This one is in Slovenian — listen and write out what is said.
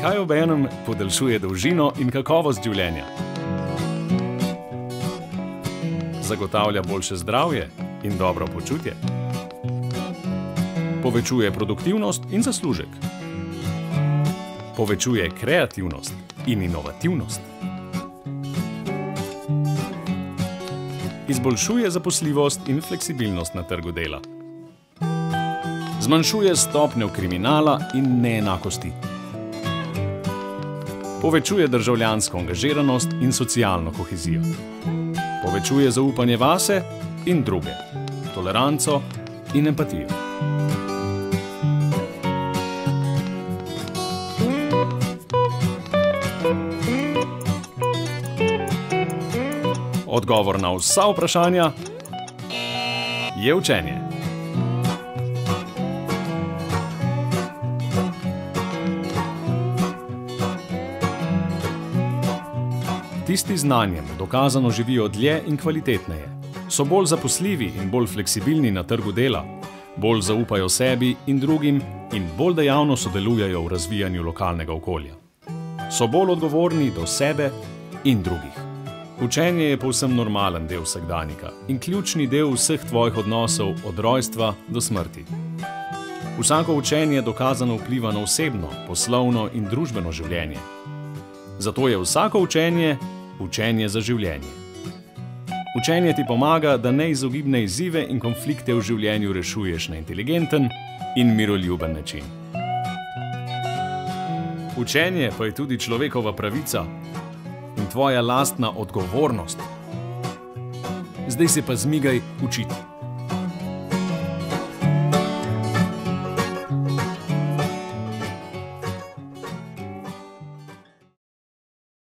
kaj obenem podaljšuje dolžino in kakovost življenja? Zagotavlja boljše zdravje in dobro počutje. Povečuje produktivnost in zaslužek. Povečuje kreativnost in inovativnost. Izboljšuje zaposljivost in fleksibilnost na trgu dela. Zmanjšuje stopnjo kriminala in neenakosti. Povečuje državljansko angažiranost in socialno kohezijo. Povečuje zaupanje vase in druge, toleranco in empatijo. Odgovor na vsa vprašanja je učenje. Tisti z znanjem dokazano živijo dlje in kvalitetneje, so bolj zaposljivi in bolj fleksibilni na trgu dela, bolj zaupajo sebi in drugim in bolj dejavno sodelujejo v razvijanju lokalnega okolja. So bolj odgovorni do sebe in drugih. Učenje je povsem normalen del vsakdanjika in ključni del vseh tvojih odnosov od rojstva do smrti. Vsako učenje dokazano vpliva na osebno, poslovno in družbeno življenje. Zato je vsako učenje učenje za življenje. Učenje ti pomaga, da neizogibne izzive in konflikte v življenju rešuješ na inteligenten in miroljuben način. Učenje pa je tudi človekova pravica in tvoja lastna odgovornost. Zdaj se pa zmigaj učiti.